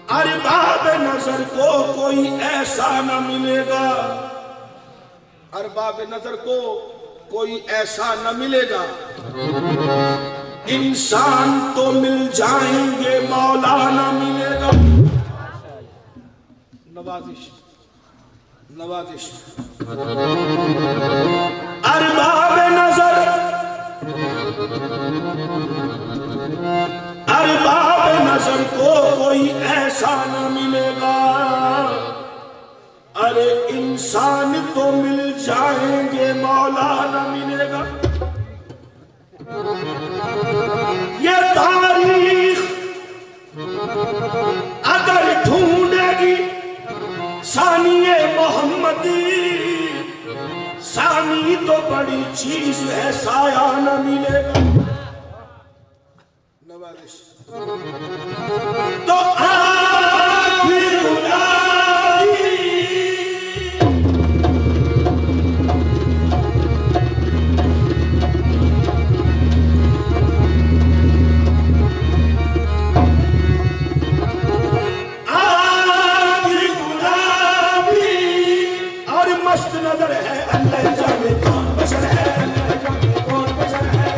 ارباب نظر کو کوئی ایسا نہ ملے گا، ارباب نظر کو کوئی ایسا نہ ملے گا، انسان تو مل جائیں گے مولا نہ ملے گا۔ نوازش نوازش ارباب نظر، ارباب نظر کو کوئی ایسا نہ ملے گا، ارے انسان تو مل جائیں گے مولا نہ ملے گا۔ یہ تاریخ اگر ڈھونڈے گی ثانی محمدی، ثانی تو بڑی چیز ہے سایہ نہ ملے گا۔ نوازش تو آخر گلابی، آخر گلابی اور مست نظر ہے، اللہ جانے کون بشر ہے، اللہ جانے کون بشر ہے،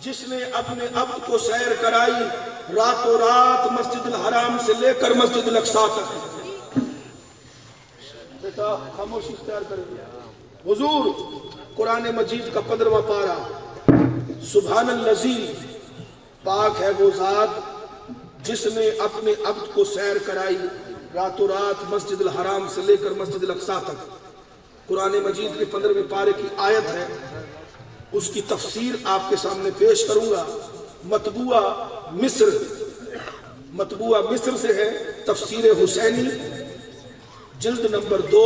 جس نے اپنے عبد کو سیر کرائی راتوں رات مسجد الحرام سے لے کر مسجد الاقصی تک۔ بیٹا خاموشی اختیار کریں۔ حضور قرآن مجید کا 15واں پارہ، سبحان الذی، پاک ہے وہ ذات جس نے اپنے عبد کو سیر کرائی راتوں رات مسجد الحرام سے لے کر مسجد الاقصی تک۔ قرآن مجید کے 15ویں پارے کی آیت ہے، اس کی تفسیر آپ کے سامنے پیش کروں گا۔ مطبوعہ مصر سے ہے، تفسیر حسینی، جلد نمبر 2،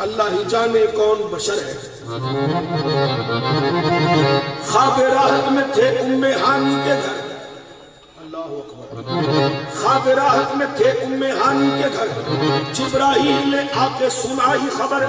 اللہ ہی جانے کون بشر ہے۔ خواب راحت میں تھے ام ہانی کے گھر، اللہ اکبر، خواب راحت میں تھے ام ہانی کے گھر، جبرائیل نے آ کے سنائی خبر،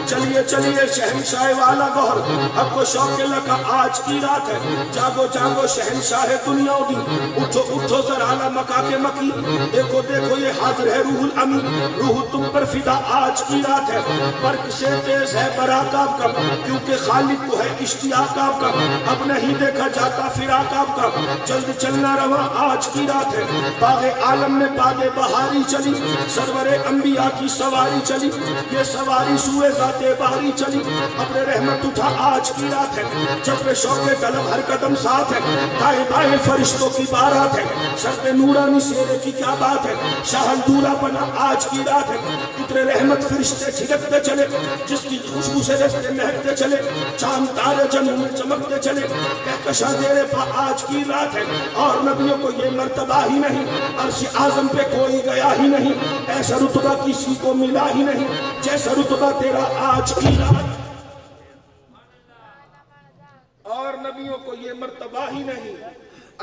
چلیے چلیے شہنشاہ والا گوہر، اب کو شوق لکا آج کی رات ہے، جاگو جاگو شہنشاہ دنیا دی، اٹھو اٹھو ذرالہ مکہ کے مکی، دیکھو دیکھو یہ حاضر ہے روح الامین، روح تم پر فدا آج کی رات ہے، برق سے تیز ہے براق آپ کا، کیونکہ خالق کو ہے اشتیاق آپ کا، اب نہیں دیکھا جاتا فراق آپ کا، جلد چلنا رواں آج کی رات ہے، باغ عالم میں باد بہاری چلی، سرور انبیاء کی سواری چلی، یہ سواری سوئے ذات باری چلی، اپنے رحمت اٹھا آج کی رات ہے، جب شوق طلب ہر قدم ساتھ ہے، دائیں بائیں فرشتوں کی بارات ہے، سر پہ نورانی سیرے کی کیا بات ہے، شاہن دورہ بنا آج کی رات ہے، اتنے رحمت فرشتے چھڑکتے چلے، جس کی خوشبو سے رستے مہکتے چلے، چاند تارے جنوں میں چمکتے چلے، کہکشاں زیر پا آج کی رات ہے، اور نبیوں کو یہ مرتبہ ہی نہیں، عرش اعظم پہ کوئی گیا ہی نہیں، ایسا رتبہ کسی کو ملا ہی نہیں جیسا رتبہ تیرا آج کی رات، اور نبیوں کو یہ مرتبہ ہی نہیں،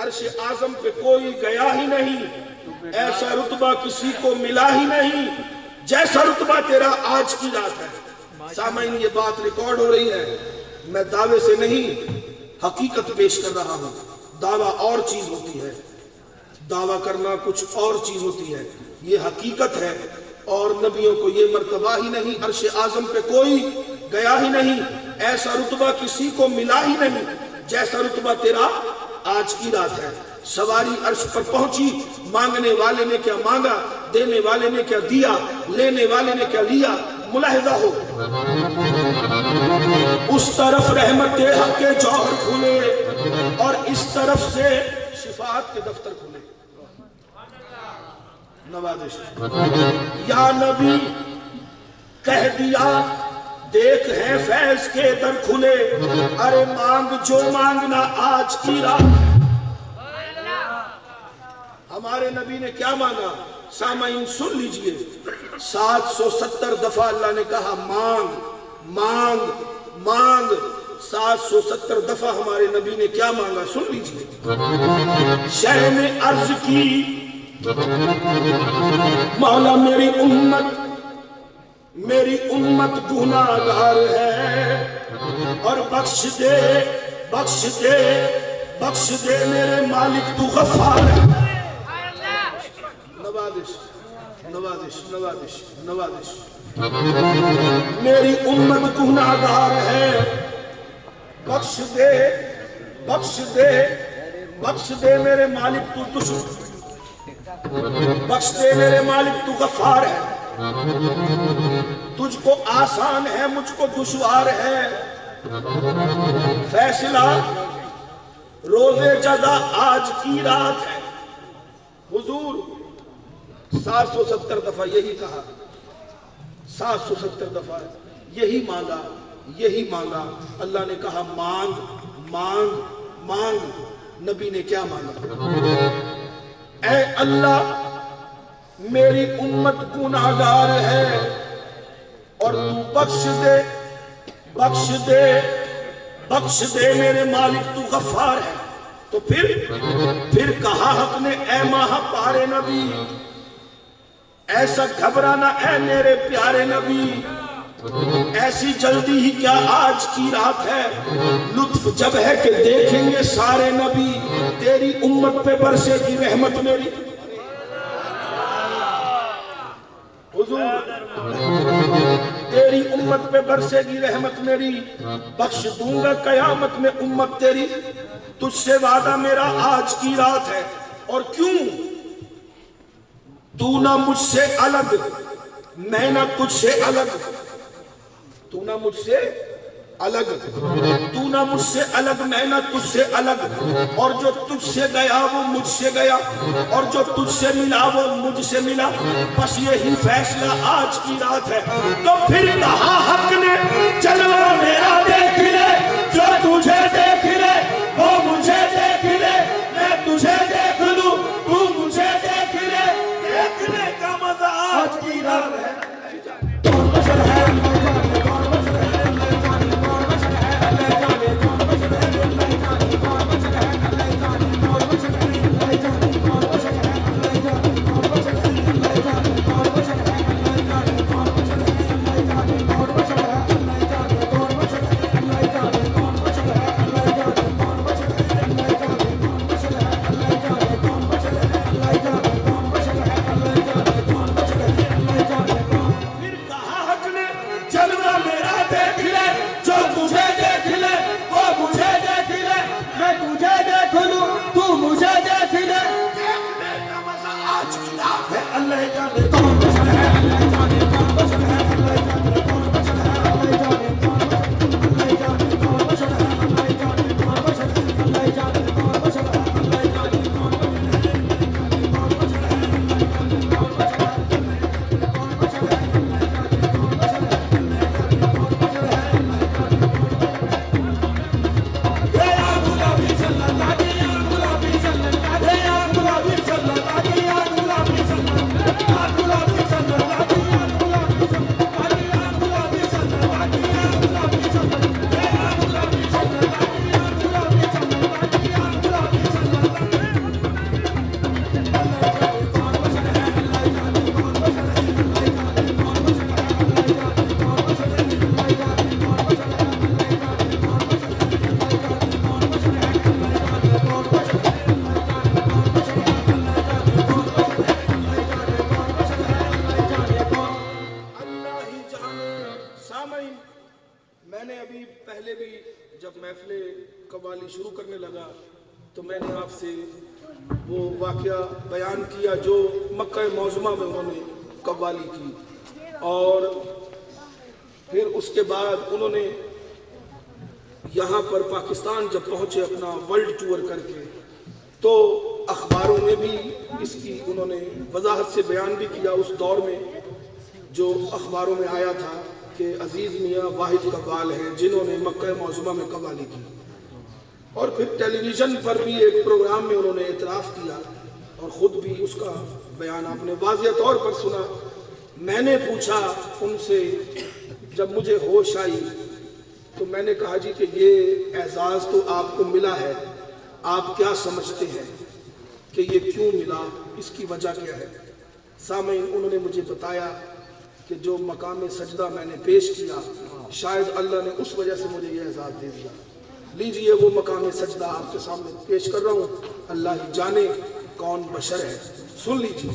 عرش اعظم پہ کوئی گیا ہی نہیں، ایسا رتبہ کسی کو ملا ہی نہیں جیسا رتبہ تیرا آج کی رات ہے۔ سامعین یہ بات ریکارڈ ہو رہی ہے، میں دعوے سے نہیں حقیقت پیش کر رہا ہوں، دعویٰ اور چیز ہوتی ہے، دعویٰ کرنا کچھ اور چیز ہوتی ہے، یہ حقیقت ہے، اور نبیوں کو یہ مرتبہ ہی نہیں، عرش اعظم پہ کوئی گیا ہی نہیں، ایسا رتبہ کسی کو ملا ہی نہیں جیسا رتبہ تیرا آج کی رات ہے۔ سواری عرش پر پہنچی، مانگنے والے نے کیا مانگا، دینے والے نے کیا دیا، لینے والے نے کیا لیا، ملاحظہ ہو، اس طرف رحمت حق کے جوہر کھلے اور اس طرف سے شفاعت کے دفتر کھلے. نوازش یا نبی کہہ دیا دیکھ ہے فیض کے در کھلے، ارے مانگ جو مانگنا آج کی رات. ہمارے نبی نے کیا مانگا؟ سامعین سن لیجئے، 770 دفعہ اللہ نے کہا مانگ مانگ مانگ. 770 دفعہ ہمارے نبی نے کیا مانگا؟ سن لیجئے. شہ نے عرض کی مولا میری امت گناہگار ہے اور بخش دے میرے مالک تو غفار ہے. نوازش میری امت گناہگار ہے، بخش دے میرے مالک تو بخش دے میرے مالک تو غفار ہے. تجھ کو آسان ہے مجھ کو دشوار ہے، فیصلہ روز جزا آج کی رات ہے. حضور 770 دفعہ یہی کہا، 770 دفعہ یہی مانگا. اللہ نے کہا مانگ مانگ مانگ. نبی نے کیا مانگا؟ اے اللہ میری امت گناہگار ہے اور تو بخش دے میرے مالک تو غفار ہے. تو پھر کہا حق نے اے ماہ پارے نبی ایسا گھبرانا اے میرے پیارے نبی، ایسی جلدی ہی کیا آج کی رات ہے، لطف جب ہے کہ دیکھیں گے سارے نبی، تیری امت پہ برسے گی رحمت میری. حضور تیری امت پہ برسے گی رحمت میری، بخش دوں گا قیامت میں امت تیری. تجھ سے وعدہ میرا آج کی رات ہے. اور کیوں؟ تو نہ مجھ سے الگ میں نہ تجھ سے الگ، تو نہ مجھ سے الگ میں نہ تجھ سے الگ. اور جو تجھ سے گیا وہ مجھ سے گیا اور جو تجھ سے ملا وہ مجھ سے ملا. بس یہی فیصلہ آج کی رات ہے. تو پھر کہا حق نے جلوہ میرا دیکھ لے، جو تجھے دیکھ لے وہ مجھے دیکھ لے، میں تجھے دیکھ لوں تو مجھے دیکھ لے. دیکھنے کا مزہ آج کی رات ہے. بیان کیا جو مکہ معظمہ میں انہوں نے قوالی کی. اور پھر اس کے بعد انہوں نے یہاں پر پاکستان جب پہنچے اپنا ورلڈ ٹور کر کے، تو اخباروں میں بھی اس کی انہوں نے وضاحت سے بیان بھی کیا۔ اس دور میں جو اخباروں میں آیا تھا کہ عزیز میاں واحد قوال ہیں جنہوں نے مکہ معظمہ میں قوالی کی، اور پھر ٹیلی ویژن پر بھی ایک پروگرام میں انہوں نے اعتراف کیا اور خود بھی اس کا بیان آپ نے واضح طور پر سنا۔ میں نے پوچھا ان سے جب مجھے ہوش آئی تو میں نے کہا جی کہ یہ اعزاز تو آپ کو ملا ہے، آپ کیا سمجھتے ہیں کہ یہ کیوں ملا، اس کی وجہ کیا ہے؟ سامعین، انہوں نے مجھے بتایا کہ جو مقام سجدہ میں نے پیش کیا، شاید اللہ نے اس وجہ سے مجھے یہ اعزاز دے دیا۔ لیجئے وہ مقام سجدہ آپ کے سامنے پیش کر رہا ہوں، اللہ ہی جانے کون بشر ہے، سن لیجئے۔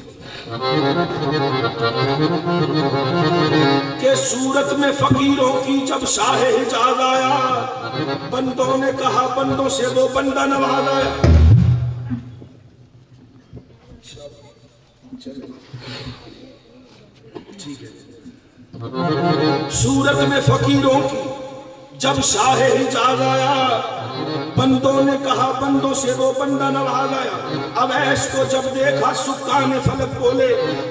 کہ صورت میں فقیروں کی جب شاہ حجاز آیا، بندوں نے کہا بندوں سے وہ بندہ نواز آیا۔ ٹھیک ہے۔ صورت میں فقیروں کی جب شاہ حجاز آیا، بندوں نے کہا بندوں سے وہ بندہ نواز آیا۔ اب ایس کو جب دیکھا سکان فلک بولے،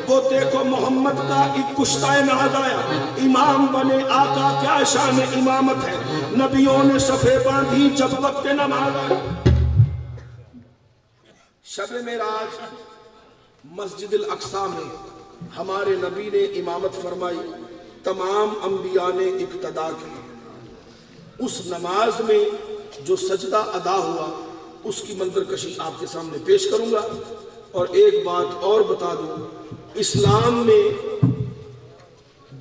وہ دیکھو محمد کا ایک کشتہ ناز آیا۔ امام بنے آقا کیا شان امامت ہے، نبیوں نے صفے باندھی جب وقت نماز آیا۔ شب معراج مسجد الاقصی میں ہمارے نبی نے امامت فرمائی، تمام انبیاء نے اقتدا کی۔ اس نماز میں جو سجدہ ادا ہوا اس کی منظر کشی آپ کے سامنے پیش کروں گا۔ اور ایک بات اور بتا دوں، اسلام میں،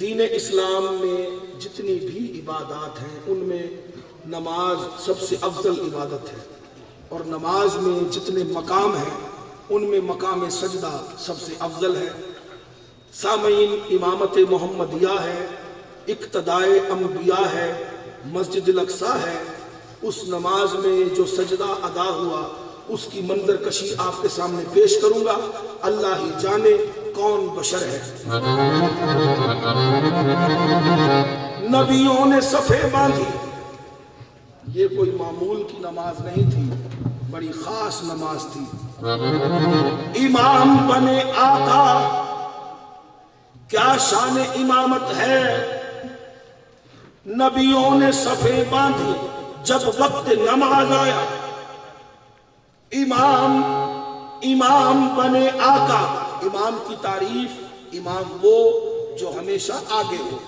دین اسلام میں جتنی بھی عبادات ہیں ان میں نماز سب سے افضل عبادت ہے، اور نماز میں جتنے مقام ہیں ان میں مقام سجدہ سب سے افضل ہے۔ سامعین، امامت محمدیہ ہے، اقتدائے انبیاء ہے، مسجد الاقصی ہے۔ اس نماز میں جو سجدہ ادا ہوا اس کی منظر کشی آپ کے سامنے پیش کروں گا، اللہ ہی جانے کون بشر ہے۔ نبیوں نے صفے باندھی، یہ کوئی معمول کی نماز نہیں تھی، بڑی خاص نماز تھی۔ امام بنے آقا کیا شان امامت ہے، نبیوں نے صفے باندھی جب وقت نماز آیا۔ امام بنے آقا، امام کی تعریف، امام وہ جو ہمیشہ آگے ہو۔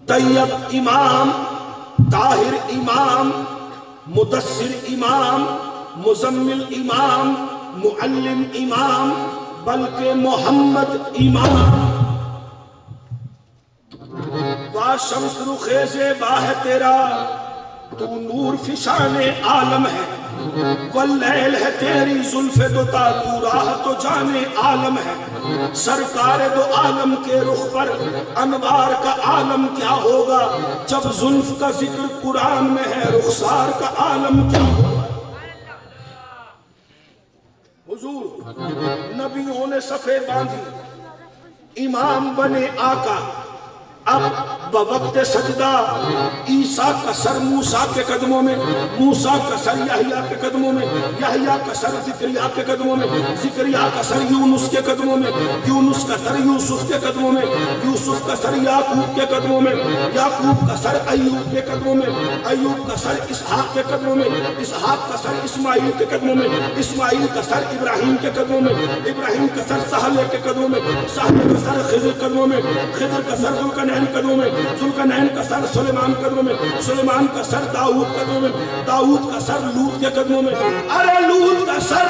طیب امام، طاہر امام، مدثر امام، مزمل امام، معلم امام، بلکہ محمد امام۔ وا شمس رخیز باہ تیرا، تو نور فشان عالم ہے، واللیل ہے تیری زلف دوتا، تو راہ تو جان عالم ہے۔ سرکار دو عالم کے رخ پر انوار کا عالم کیا ہوگا، جب زلف کا ذکر قرآن میں ہے رخسار کا عالم کیا ہوگا۔ حضور نبیوں نے صفے باندھی، امام بنے آقا۔ اب بوقت سجدہ عیسیٰ کا سر موسیٰ کے قدموں میں، موسیٰ کا سر یحییٰ کے قدموں میں، یحییٰ کا سر زکریا کے قدموں میں، زکریا کا سر یونس کے قدموں میں، یونس کا سر یوسف کے قدموں میں، یوسف کا سر یعقوب کے قدموں میں، یعقوب کا سر ایوب کے قدموں میں، ایوب کا سر اسحاق کے قدموں میں، اسحاق کا سر اسماعیل کے قدموں میں، اسماعیل کا سر ابراہیم کے قدموں میں، ابراہیم کا سر سہلے کے قدموں میں، سہلے کا سر خضر قدموں میں، خضر کا سر ذوالقرنین قدموں میں، ذوالقرنین کا سر سلیمان قدموں میں، سلیمان کا سر داؤد قدموں میں، داؤد کا سر لوط کے قدموں میں، ارے لوط کا سر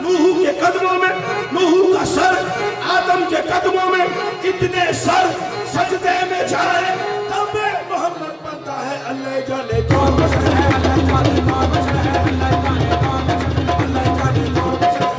نوح کے قدموں میں، نوح کا سر آدم کے قدموں میں۔ اتنے سر سجدے میں جائے تب محمد بنتا ہے۔ اللہ جانے کون بشر ہے، اللہ جانے کون بشر ہے، اللہ جانے کون بشر ہے، اللہ جانے کون بشر ہے۔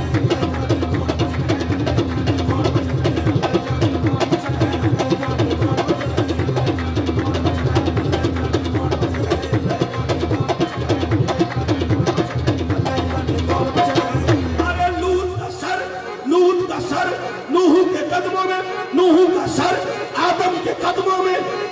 نوح کا سر آدم کے قدموں میں،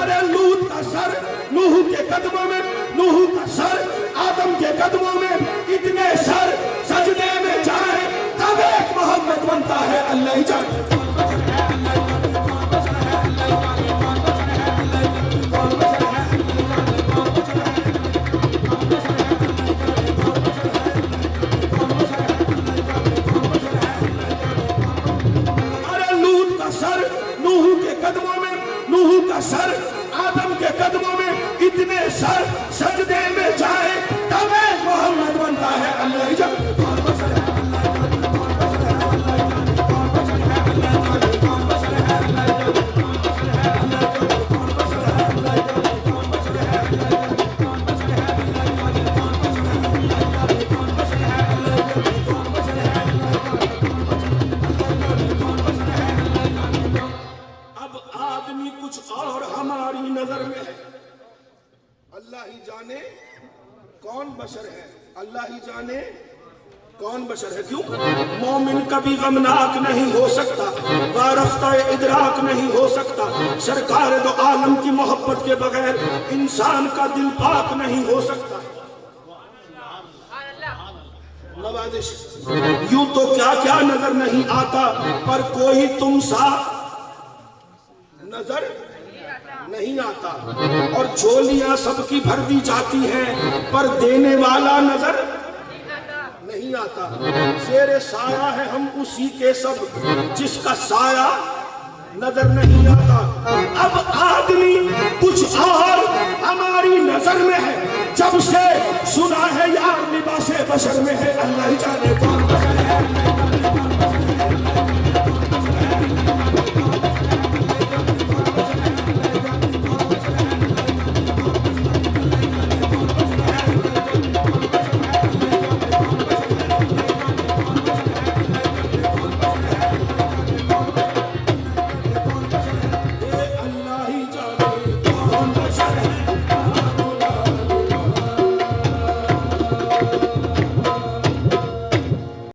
ارے لوط کا سر نوح کے قدموں میں، نوح کا سر آدم کے قدموں میں، اتنے سر سجدے میں جائے تب ایک محمد بنتا ہے، اللہ ہی جانے۔ سر آدم کے قدموں میں، اتنے سر سجدے میں جائے تب ایک محمد بنتا ہے، اللہ ہی جانے۔ اللہ ہی جانے کون بشر ہے، اللہ ہی جانے کون بشر ہے۔ کیوں؟ مومن کبھی غمناک نہیں ہو سکتا، وارفتہ ادراک نہیں ہو سکتا، سرکار دو عالم کی محبت کے بغیر انسان کا دل پاک نہیں ہو سکتا۔ نوازش یوں تو کیا کیا نظر نہیں آتا، پر کوئی تم سا نظر نہیں آتا، اور جھولیاں سب کی بھر دی جاتی ہیں پر دینے والا نظر نہیں آتا۔ زیر سایہ ہے ہم اسی کے سب جس کا سایہ نظر نہیں آتا۔ اب آدمی کچھ اور ہماری نظر میں ہے، جب سے سنا ہے یار لباس بشر میں ہے، اللہ ہی جانے کون بشر ہے۔